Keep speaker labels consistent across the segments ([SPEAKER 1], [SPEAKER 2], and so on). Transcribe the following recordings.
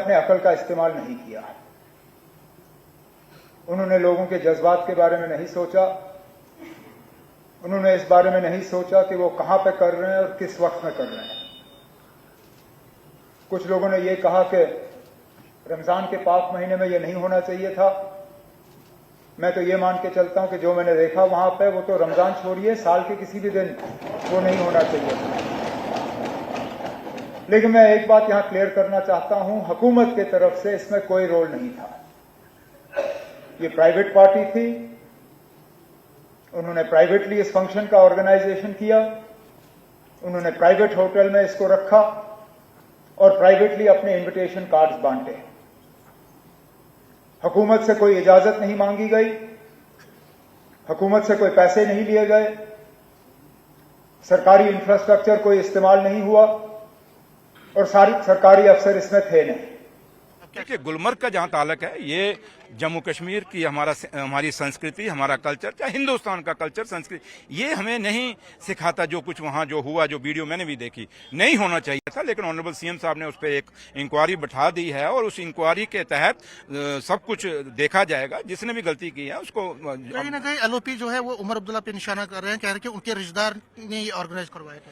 [SPEAKER 1] अपने अकल का इस्तेमाल नहीं किया। उन्होंने लोगों के जज्बात के बारे में नहीं सोचा। उन्होंने इस बारे में नहीं सोचा कि वो कहां पे कर रहे हैं और किस वक्त में कर रहे हैं। कुछ लोगों ने ये कहा कि रमजान के पाक महीने में ये नहीं होना चाहिए था। मैं तो ये मान के चलता हूं कि जो मैंने देखा वहां पे, वो तो रमजान छोड़िए, साल के किसी भी दिन वो नहीं होना चाहिए था। लेकिन मैं एक बात यहां क्लियर करना चाहता हूं, हुकूमत की तरफ से इसमें कोई रोल नहीं था। ये प्राइवेट पार्टी थी, उन्होंने प्राइवेटली इस फंक्शन का ऑर्गेनाइजेशन किया, उन्होंने प्राइवेट होटल में इसको रखा और प्राइवेटली अपने इनविटेशन कार्ड्स बांटे। हुकूमत से कोई इजाजत नहीं मांगी गई, हुकूमत से कोई पैसे नहीं लिए गए, सरकारी इंफ्रास्ट्रक्चर कोई इस्तेमाल नहीं हुआ और सारे सरकारी अफसर इसमें थे नहीं।
[SPEAKER 2] देखिए, गुलमर्ग का जहां ताल्लुक है, ये जम्मू कश्मीर की हमारी संस्कृति, हमारा कल्चर, चाहे हिंदुस्तान का कल्चर, संस्कृति, ये हमें नहीं सिखाता। जो कुछ वहां जो हुआ, जो वीडियो मैंने भी देखी, नहीं होना चाहिए था। लेकिन ऑनरेबल सीएम साहब ने उस पर एक इंक्वायरी बैठा दी है और उस इंक्वायरी के तहत सब कुछ देखा जाएगा। जिसने भी गलती की है उसको
[SPEAKER 3] कहीं ना कहीं एलओपी जो है वो उमर अब्दुल्ला पे निशाना कर रहे हैं, कह रहे हैं कि उनके रिश्तेदार ने ये ऑर्गेनाइज करवाया था।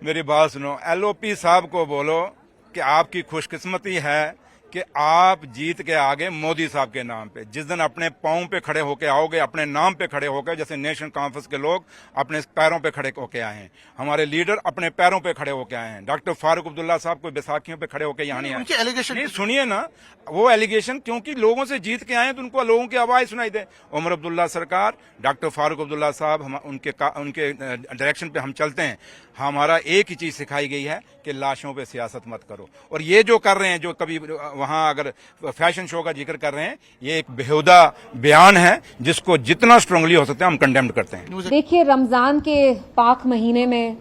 [SPEAKER 2] मेरी बात सुनो, एलओपी साहब को बोलो कि आपकी खुशकिस्मती है कि आप जीत के आगे मोदी साहब के नाम पे। जिस दिन अपने पांव पे खड़े होके आओगे, अपने नाम पे खड़े होकर, जैसे नेशनल कॉन्फ्रेंस के लोग अपने पैरों पे खड़े होके आए हैं, हमारे लीडर अपने पैरों पे खड़े होके आए हैं। डॉक्टर फारूक अब्दुल्ला साहब कोई बैसाखियों पे खड़े होकर यहाँ नहीं आए।
[SPEAKER 3] एलिगेशन
[SPEAKER 2] नहीं, सुनिए ना, वो एलिगेशन क्योंकि लोगों से जीत के आए हैं तो उनको लोगों की आवाज सुनाई दे। उमर अब्दुल्ला सरकार, डॉक्टर फारूक अब्दुल्ला साहब, हम उनके डायरेक्शन पे हम चलते हैं। हमारा एक ही चीज सिखाई गई है कि लाशों पे सियासत मत करो। और ये जो कर रहे हैं, जो कभी वहां अगर फैशन शो का जिक्र कर रहे हैं, ये एक बेहुदा बयान है जिसको जितना स्ट्रांगली हो सकता है हम कंडेम्ड करते हैं।
[SPEAKER 4] देखिए, रमजान के पाक महीने में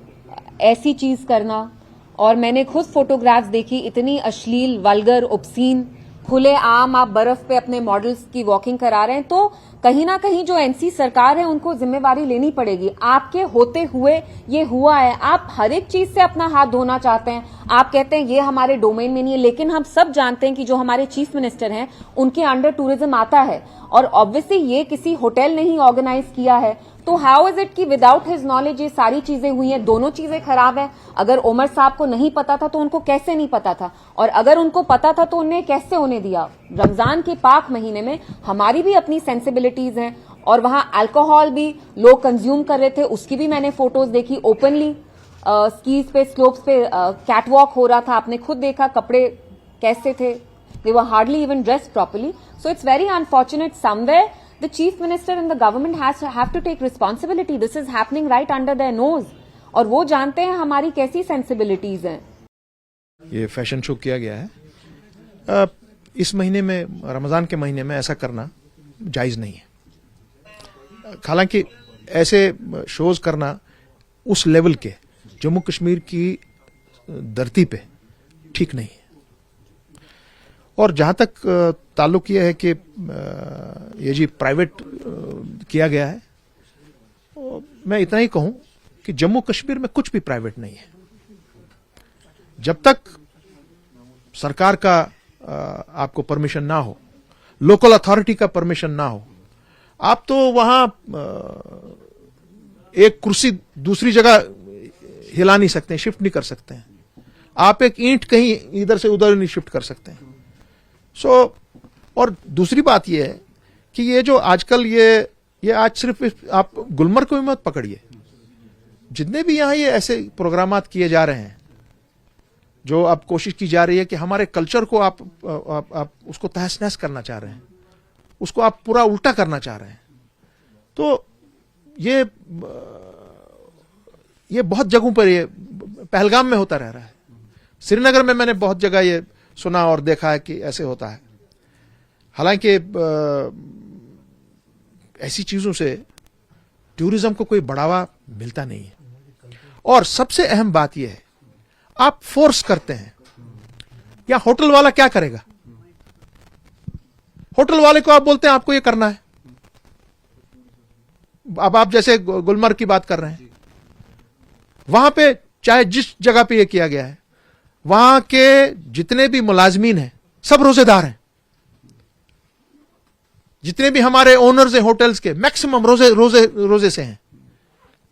[SPEAKER 4] ऐसी चीज करना, और मैंने खुद फोटोग्राफ्स देखी, इतनी अश्लील, वल्गर, ऑब्सीन, खुले आम आप बर्फ पे अपने मॉडल्स की वॉकिंग करा रहे हैं, तो कहीं ना कहीं जो एनसी सरकार है उनको जिम्मेवारी लेनी पड़ेगी। आपके होते हुए ये हुआ है। आप हर एक चीज से अपना हाथ धोना चाहते हैं, आप कहते हैं ये हमारे डोमेन में नहीं है, लेकिन हम सब जानते हैं कि जो हमारे चीफ मिनिस्टर हैं उनके अंडर टूरिज्म आता है और ऑब्वियसली ये किसी होटल ने ही ऑर्गेनाइज किया है। तो हाउ इज इट कि विदाउट हिज नॉलेज ये सारी चीजें हुई हैं? दोनों चीजें खराब है। अगर उमर साहब को नहीं पता था तो उनको कैसे नहीं पता था, और अगर उनको पता था तो उन्हें कैसे होने दिया? रमजान के पाक महीने में हमारी भी अपनी सेंसिबिलिटीज हैं और वहां अल्कोहल भी लोग कंज्यूम कर रहे थे, उसकी भी मैंने फोटोज देखी ओपनली। स्कीज पे, स्लोप्स पे कैटवॉक हो रहा था, आपने खुद देखा कपड़े कैसे थे, they were hardly even dressed properly. So it's very unfortunate somewhere the chief minister and the government have to take responsibility. This is happening right under their nose. और वो जानते हैं हमारी कैसी सेंसिबिलिटीज हैं।
[SPEAKER 5] ये फैशन शो किया गया है, इस महीने में, रमजान के महीने में ऐसा करना जायज नहीं है। हालांकि ऐसे शोज करना उस लेवल के जम्मू कश्मीर की धरती पे ठीक नहीं है। और जहां तक ताल्लुक यह है कि ये जी प्राइवेट किया गया है, मैं इतना ही कहूं कि जम्मू कश्मीर में कुछ भी प्राइवेट नहीं है। जब तक सरकार का आपको परमिशन ना हो, लोकल अथॉरिटी का परमिशन ना हो, आप तो वहां एक कुर्सी दूसरी जगह हिला नहीं सकते, शिफ्ट नहीं कर सकते हैं। आप एक ईंट कहीं इधर से उधर नहीं शिफ्ट कर सकते हैं। और दूसरी बात यह है कि ये जो आजकल ये आज सिर्फ आप गुलमर्ग को भी मत पकड़िए, जितने भी यहां ये ऐसे प्रोग्रामात किए जा रहे हैं, जो अब कोशिश की जा रही है कि हमारे कल्चर को आप उसको तहस नहस करना चाह रहे हैं, उसको आप पूरा उल्टा करना चाह रहे हैं, तो ये बहुत जगहों पर, ये पहलगाम में होता रह रहा है, श्रीनगर में मैंने बहुत जगह ये सुना और देखा है कि ऐसे होता है। हालांकि ऐसी चीजों से टूरिज्म को कोई बढ़ावा मिलता नहीं है। और सबसे अहम बात यह है, आप फोर्स करते हैं, या होटल वाला क्या करेगा? होटल वाले को आप बोलते हैं आपको ये करना है। अब आप जैसे गुलमर्ग की बात कर रहे हैं, वहां पे चाहे जिस जगह पे ये किया गया है, वहां के जितने भी मुलाजमीन हैं सब रोजेदार हैं। जितने भी हमारे ओनर्स हैं होटल्स के, मैक्सिमम रोजे से हैं।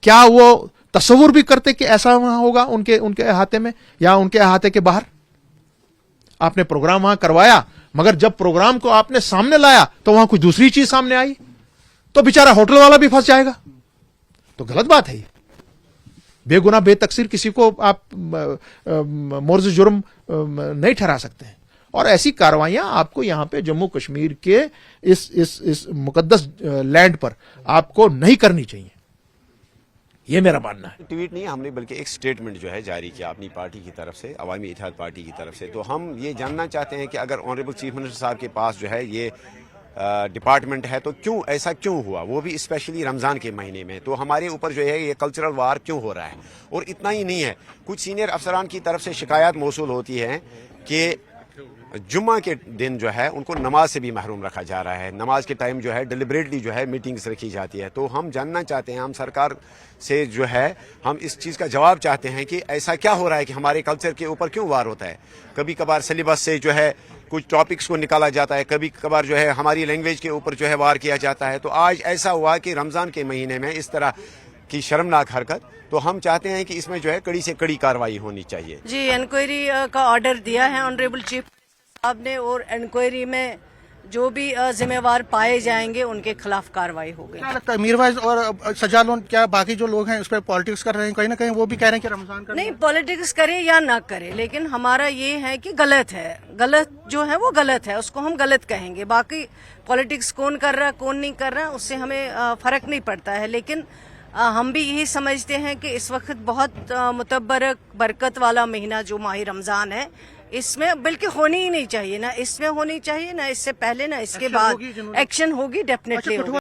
[SPEAKER 5] क्या वो तस्वुर भी करते कि ऐसा वहां होगा उनके अहाते में या उनके अहाते के बाहर? आपने प्रोग्राम वहां करवाया, मगर जब प्रोग्राम को आपने सामने लाया तो वहां कुछ दूसरी चीज सामने आई, तो बेचारा होटल वाला भी फंस जाएगा। तो गलत बात है ये। बेगुनाह बेतकसीर किसी को आप मोर्ज जुर्म नहीं ठहरा सकते हैं। और ऐसी कार्रवाइयां आपको यहां पे जम्मू कश्मीर के इस मुकद्दस लैंड पर आपको नहीं करनी चाहिए, ये मेरा मानना है।
[SPEAKER 6] ट्वीट नहीं, हमने बल्कि एक स्टेटमेंट जो है जारी किया अपनी पार्टी की तरफ से, अवामी इत्तेहाद पार्टी की तरफ से। तो हम ये जानना चाहते हैं कि अगर ऑनरेबल चीफ मिनिस्टर साहब के पास जो है ये डिपार्टमेंट है, तो क्यों ऐसा क्यों हुआ, वो भी स्पेशली रमज़ान के महीने में। तो हमारे ऊपर जो है ये कल्चरल वार क्यों हो रहा है। और इतना ही नहीं है, कुछ सीनियर अफसरान की तरफ से शिकायत मौसूल होती है कि जुम्मा के दिन जो है उनको नमाज से भी महरूम रखा जा रहा है। नमाज के टाइम जो है डिलिबरेटली जो है मीटिंग्स रखी जाती है। तो हम जानना चाहते हैं, हम सरकार से जो है हम इस चीज़ का जवाब चाहते हैं कि ऐसा क्या हो रहा है कि हमारे कल्चर के ऊपर क्यों वार होता है। कभी कभार सिलेबस से जो है कुछ टॉपिक्स को निकाला जाता है, कभी कभार जो है हमारी लैंग्वेज के ऊपर जो है वार किया जाता है। तो आज ऐसा हुआ कि रमज़ान के महीने में इस तरह की शर्मनाक हरकत, तो हम चाहते हैं कि इसमें जो है कड़ी से कड़ी कार्रवाई होनी चाहिए।
[SPEAKER 7] जी, इंक्वायरी का ऑर्डर दिया है ऑनरेबल चीफ साहब ने, और इंक्वायरी में जो भी जिम्मेवार पाए जाएंगे उनके खिलाफ कार्रवाई होगी।
[SPEAKER 3] क्या लगता है मीरवाइज और सजालोन, क्या बाकी जो लोग हैं इस पर पॉलिटिक्स कर रहे हैं, कहीं ना कहीं वो भी कह रहे हैं कि रमजान का
[SPEAKER 7] नहीं, पॉलिटिक्स करे या ना करे, लेकिन हमारा ये है कि गलत है, गलत जो है वो गलत है, उसको हम गलत कहेंगे। बाकी पॉलिटिक्स कौन कर रहा है कौन नहीं कर रहा है उससे हमें फर्क नहीं पड़ता है। लेकिन हम भी यही समझते हैं कि इस वक्त बहुत मुतब्बरक बरकत वाला महीना जो माह रमजान है, इसमें बल्कि होनी ही नहीं चाहिए, ना इसमें होनी चाहिए, ना इससे पहले ना इसके बाद। एक्शन होगी, डेफिनेटली होगी।